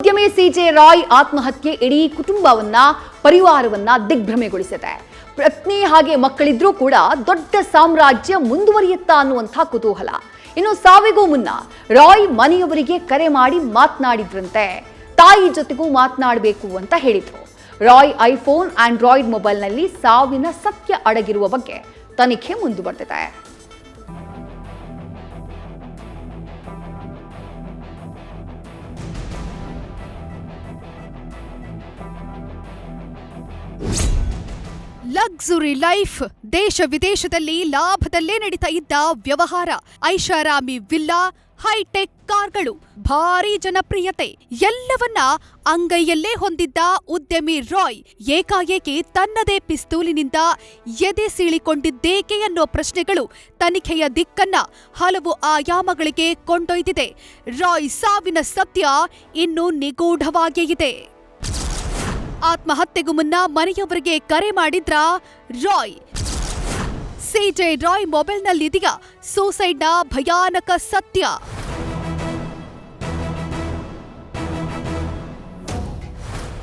ಉದ್ಯಮಿ ಸಿಜೆ ರಾಯ್ ಆತ್ಮಹತ್ಯೆ ಇಡೀ ಕುಟುಂಬವನ್ನ ಪರಿವಾರವನ್ನ ದಿಗ್ಭ್ರಮೆಗೊಳಿಸಿದೆ. ಪತ್ನಿ ಹಾಗೆ ಮಕ್ಕಳಿದ್ರೂ ಕೂಡ ದೊಡ್ಡ ಸಾಮ್ರಾಜ್ಯ ಮುಂದುವರಿಯುತ್ತಾ ಅನ್ನುವಂಥ ಕುತೂಹಲ. ಇನ್ನು ಸಾವಿಗೂ ಮುನ್ನ ರಾಯ್ ಮನೆಯವರಿಗೆ ಕರೆ ಮಾಡಿ ಮಾತನಾಡಿದ್ರಂತೆ. ತಾಯಿ ಜೊತೆಗೂ ಮಾತನಾಡಬೇಕು ಅಂತ ಹೇಳಿದ್ರು. ರಾಯ್ ಐಫೋನ್ ಆಂಡ್ರಾಯ್ಡ್ ಮೊಬೈಲ್ನಲ್ಲಿ ಸಾವಿನ ಸತ್ಯ ಅಡಗಿರುವ ಬಗ್ಗೆ ತನಿಖೆ ಮುಂದುವರೆದಿದೆ. ಲಕ್ಸುರಿ ಲೈಫ್, ದೇಶ ವಿದೇಶದಲ್ಲಿ ಲಾಭದಲ್ಲೇ ನಡೀತಾ ಇದ್ದ ವ್ಯವಹಾರ, ಐಷಾರಾಮಿ ವಿಲ್ಲಾ, ಹೈಟೆಕ್ ಕಾರ್ಗಳು, ಭಾರೀ ಜನಪ್ರಿಯತೆ ಎಲ್ಲವನ್ನ ಅಂಗೈಯಲ್ಲೇ ಹೊಂದಿದ್ದ ಉದ್ಯಮಿ ರಾಯ್ ಏಕಾಏಕಿ ತನ್ನದೇ ಪಿಸ್ತೂಲಿನಿಂದ ಎದೆ ಸೀಳಿಕೊಂಡಿದ್ದೇಕೆ ಅನ್ನೋ ಪ್ರಶ್ನೆಗಳು ತನಿಖೆಯ ದಿಕ್ಕನ್ನ ಹಲವು ಆಯಾಮಗಳಿಗೆ ಕೊಂಡೊಯ್ದಿದೆ. ರಾಯ್ ಸಾವಿನ ಸತ್ಯ ಇನ್ನೂ ನಿಗೂಢವಾಗೇ ಇದೆ. ಆತ್ಮಹತ್ಯೆಗೂ ಮುನ್ನ ಮನೆಯವರಿಗೆ ಕರೆ ಮಾಡಿದ್ರ ರಾಯ್? ಸಿಜೆ ರಾಯ್ ಮೊಬೈಲ್ನಲ್ಲಿದೆಯಾ ಸೂಸೈಡ್ನ ಭಯಾನಕ ಸತ್ಯ?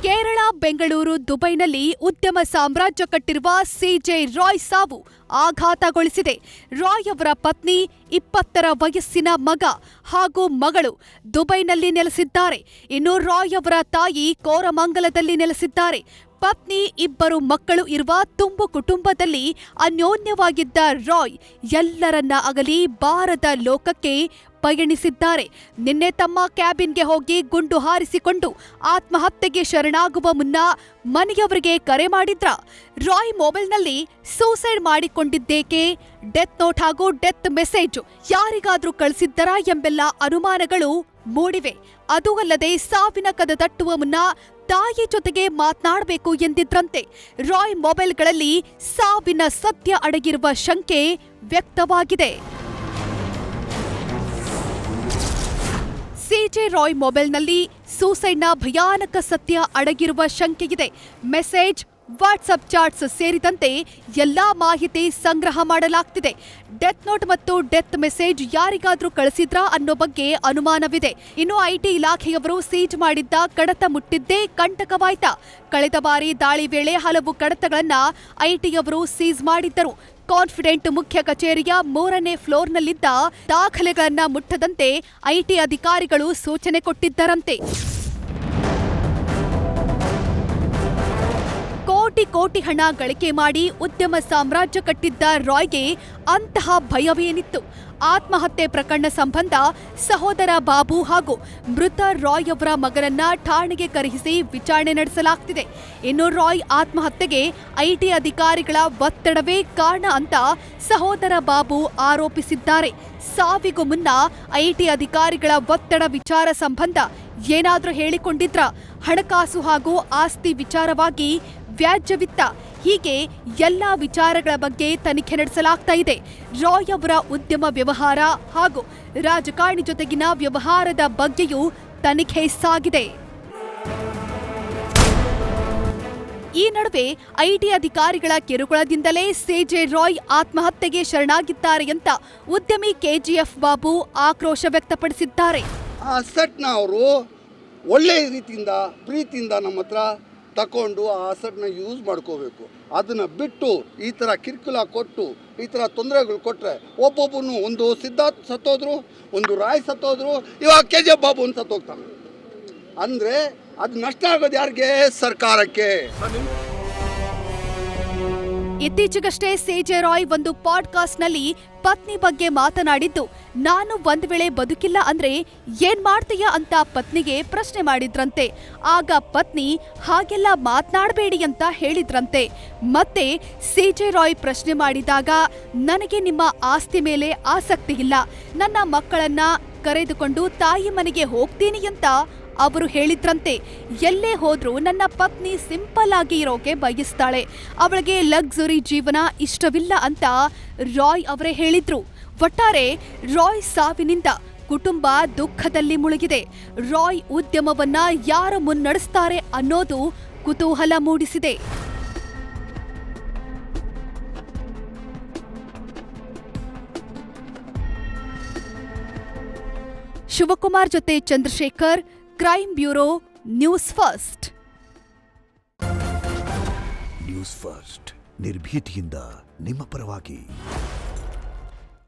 ಕೇರಳ, ಬೆಂಗಳೂರು, ದುಬೈನಲ್ಲಿ ಉದ್ಯಮ ಸಾಮ್ರಾಜ್ಯ ಕಟ್ಟಿರುವ ಸಿಜೆ ರಾಯ್ ಸಾವು ಆಘಾತಗೊಳಿಸಿದೆ. ರಾಯ್ ಅವರ ಪತ್ನಿ, 20ರ ವಯಸ್ಸಿನ ಮಗ ಹಾಗೂ ಮಗಳು ದುಬೈನಲ್ಲಿ ನೆಲೆಸಿದ್ದಾರೆ. ಇನ್ನು ರಾಯ್ ಅವರ ತಾಯಿ ಕೋರಮಂಗಲದಲ್ಲಿ ನೆಲೆಸಿದ್ದಾರೆ. ಪತ್ನಿ, 2 ಮಕ್ಕಳು ಇರುವ ತುಂಬು ಕುಟುಂಬದಲ್ಲಿ ಅನ್ಯೋನ್ಯವಾಗಿದ್ದ ರಾಯ್ ಎಲ್ಲರನ್ನ ಅಗಲಿ ಬಾರದ ಲೋಕಕ್ಕೆ ಪಯಣಿಸಿದ್ದಾರೆ. ನಿನ್ನೆ ತಮ್ಮ ಕ್ಯಾಬಿನ್ಗೆ ಹೋಗಿ ಗುಂಡು ಹಾರಿಸಿಕೊಂಡು ಆತ್ಮಹತ್ಯೆಗೆ ಶರಣಾಗುವ ಮುನ್ನ ಮನೆಯವರಿಗೆ ಕರೆ ಮಾಡಿದ್ರ? ರಾಯ್ ಮೊಬೈಲ್ನಲ್ಲಿ ಸೂಸೈಡ್ ಮಾಡಿಕೊಂಡಿದ್ದೇಕೆ? ಡೆತ್ ನೋಟ್ ಹಾಗೂ ಡೆತ್ ಮೆಸೇಜ್ ಯಾರಿಗಾದ್ರೂ ಕಳಿಸಿದ್ದರಾ ಎಂಬೆಲ್ಲ ಅನುಮಾನಗಳು ಮೂಡಿವೆ. ಅದೂ ಅಲ್ಲದೆ ಸಾವಿನ ಕದ ತಟ್ಟುವ ಮುನ್ನ ತಾಯಿ ಜೊತೆಗೆ ಮಾತನಾಡಬೇಕು ಎಂದಿದ್ರಂತೆ. ರಾಯ್ ಮೊಬೈಲ್ಗಳಲ್ಲಿ ಸಾವಿನ ಸತ್ಯ ಅಡಗಿರುವ ಶಂಕೆ ವ್ಯಕ್ತವಾಗಿದೆ. ಸಿಜೆ ರಾಯ್ ಮೊಬೈಲ್ನಲ್ಲಿ ಸೂಸೈಡ್ನ ಭಯಾನಕ ಸತ್ಯ ಅಡಗಿರುವ ಶಂಕೆಯಿದೆ. ಮೆಸೇಜ್, ವಾಟ್ಸಪ್ ಚಾಟ್ಸ್ ಸೇರಿದಂತೆ ಎಲ್ಲಾ ಮಾಹಿತಿ ಸಂಗ್ರಹ ಮಾಡಲಾಗ್ತಿದೆ. ಡೆತ್ ನೋಟ್ ಮತ್ತು ಡೆತ್ ಮೆಸೇಜ್ ಯಾರಿಗಾದ್ರೂ ಕಳಿಸಿದ್ರಾ ಅನ್ನೋ ಬಗ್ಗೆ ಅನುಮಾನವಿದೆ. ಇನ್ನು ಐಟಿ ಇಲಾಖೆಯವರು ಸೀಜ್ ಮಾಡಿದ್ದ ಕಡತ ಮುಟ್ಟಿದ್ದೇ ಕಂಟಕವಾಯ್ತಾ? ಕಳೆದ ಬಾರಿ ದಾಳಿ ವೇಳೆ ಹಲವು ಕಡತಗಳನ್ನ ಐಟಿಯವರು ಸೀಸ್ ಮಾಡಿದ್ದರು. ಕಾನ್ಫಿಡೆಂಟ್ ಮುಖ್ಯ ಕಚೇರಿಯ 3ನೇ ಫ್ಲೋರ್ನಲ್ಲಿದ್ದ ದಾಖಲೆಗಳನ್ನ ಮುಟ್ಟದಂತೆ ಐಟಿ ಅಧಿಕಾರಿಗಳು ಸೂಚನೆ ಕೊಟ್ಟಿದ್ದರಂತೆ. ಕೋಟಿ ಹಣ ಗಳಿಕೆ ಮಾಡಿ ಉದ್ಯಮ ಸಾಮ್ರಾಜ್ಯ ಕಟ್ಟಿದ್ದ ರಾಯ್ಗೆ ಅಂತಹ ಭಯವೇನಿತ್ತು? ಆತ್ಮಹತ್ಯೆ ಪ್ರಕರಣ ಸಂಬಂಧ ಸಹೋದರ ಬಾಬು ಹಾಗೂ ಮೃತ ರಾಯ್ ಅವರ ಮಗನನ್ನ ಠಾಣೆಗೆ ಕರೆಯಿಸಿ ವಿಚಾರಣೆ ನಡೆಸಲಾಗ್ತಿದೆ. ಇನ್ನು ರಾಯ್ ಆತ್ಮಹತ್ಯೆಗೆ ಐಟಿ ಅಧಿಕಾರಿಗಳ ಒತ್ತಡವೇ ಕಾರಣ ಅಂತ ಸಹೋದರ ಬಾಬು ಆರೋಪಿಸಿದ್ದಾರೆ. ಸಾವಿಗೂ ಮುನ್ನ ಐಟಿ ಅಧಿಕಾರಿಗಳ ಒತ್ತಡ ವಿಚಾರ ಸಂಬಂಧ ಏನಾದ್ರೂ ಹೇಳಿಕೊಂಡಿದ್ರ? ಹಣಕಾಸು ಹಾಗೂ ಆಸ್ತಿ ವಿಚಾರವಾಗಿ ವ್ಯಾಜ್ಯವಿತ್ತ? ಹೀಗೆ ಎಲ್ಲಾ ವಿಚಾರಗಳ ಬಗ್ಗೆ ತನಿಖೆ ನಡೆಸಲಾಗ್ತಾ ಇದೆ. ರಾಯ್ ಅವರ ಉದ್ಯಮ ವ್ಯವಹಾರ ಹಾಗೂ ರಾಜಕಾರಣಿ ಜೊತೆಗಿನ ವ್ಯವಹಾರದ ಬಗ್ಗೆಯೂ ತನಿಖೆ ಸಾಗಿದೆ. ಈ ನಡುವೆ ಐಟಿ ಅಧಿಕಾರಿಗಳ ಕಿರುಕುಳದಿಂದಲೇ ಸಿಜೆ ರಾಯ್ ಆತ್ಮಹತ್ಯೆಗೆ ಶರಣಾಗಿದ್ದಾರೆ ಅಂತ ಉದ್ಯಮಿ ಕೆಜಿಎಫ್ ಬಾಬು ಆಕ್ರೋಶ ವ್ಯಕ್ತಪಡಿಸಿದ್ದಾರೆ. ಆ ಸೆಟ್ನ ಅವರು ಒಳ್ಳೆಯ ರೀತಿಯಿಂದ ಪ್ರೀತಿಯಿಂದ ನಮ್ಮ ಹತ್ರ ತಗೊಂಡು ಆ ಅಸೆಟ್ನ ಯೂಸ್ ಮಾಡ್ಕೋಬೇಕು. ಅದನ್ನು ಬಿಟ್ಟು ಈ ಥರ ಕಿರುಕುಳ ಕೊಟ್ಟು ಈ ಥರ ತೊಂದರೆಗಳು ಕೊಟ್ಟರೆ ಒಬ್ಬೊಬ್ಬನು, ಒಂದು ಸಿದ್ಧಾರ್ಥ್ ಸತ್ತೋದ್ರು, ಒಂದು ರಾಯ್ ಸತ್ತೋದ್ರು, ಇವಾಗ KGF ಬಾಬು ಸತ್ತೋಗ್ತಾನೆ ಅಂದರೆ ಅದು ನಷ್ಟ ಆಗೋದು ಯಾರಿಗೆ? ಸರ್ಕಾರಕ್ಕೆ. ಇತ್ತೀಚೆಗಷ್ಟೇ ಸಿಜೆ ರಾಯ್ ಒಂದು ಪಾಡ್ಕಾಸ್ಟ್ನಲ್ಲಿ ಪತ್ನಿ ಬಗ್ಗೆ ಮಾತನಾಡಿದ್ದು, ನಾನು ಒಂದ್ ವೇಳೆ ಬದುಕಿಲ್ಲ ಅಂದ್ರೆ ಏನ್ ಮಾಡ್ತೀಯ ಅಂತ ಪತ್ನಿಗೆ ಪ್ರಶ್ನೆ ಮಾಡಿದ್ರಂತೆ. ಆಗ ಪತ್ನಿ ಹಾಗೆಲ್ಲ ಮಾತನಾಡಬೇಡಿ ಅಂತ ಹೇಳಿದ್ರಂತೆ. ಮತ್ತೆ ಸಿಜೆ ರಾಯ್ ಪ್ರಶ್ನೆ ಮಾಡಿದಾಗ, ನನಗೆ ನಿಮ್ಮ ಆಸ್ತಿ ಮೇಲೆ ಆಸಕ್ತಿ ಇಲ್ಲ, ನನ್ನ ಮಕ್ಕಳನ್ನ ಕರೆದುಕೊಂಡು ತಾಯಿ ಮನೆಗೆ ಹೋಗ್ತೀನಿ ಅಂತ ಅವರು ಹೇಳಿದ್ರಂತೆ. ಎಲ್ಲೇ ಹೋದ್ರೂ ನನ್ನ ಪತ್ನಿ ಸಿಂಪಲ್ ಆಗಿ ಇರೋಕೆ ಬಯಸ್ತಾಳೆ, ಅವಳಿಗೆ ಲಕ್ಸುರಿ ಜೀವನ ಇಷ್ಟವಿಲ್ಲ ಅಂತ ರಾಯ್ ಅವರೇ ಹೇಳಿದ್ರು. ಒಟ್ಟಾರೆ ರಾಯ್ ಸಾವಿನಿಂದ ಕುಟುಂಬ ದುಃಖದಲ್ಲಿ ಮುಳುಗಿದೆ. ರಾಯ್ ಉದ್ಯಮವನ್ನ ಯಾರು ಮುನ್ನಡೆಸ್ತಾರೆ ಅನ್ನೋದು ಕುತೂಹಲ ಮೂಡಿಸಿದೆ. ಶಿವಕುಮಾರ್ ಜೊತೆ Chandrashekhar, crime bureau, news first. News first ನಿರ್ಭೀತಿಯಿಂದ ನಿಮ್ಮ ಪರವಾಗಿ.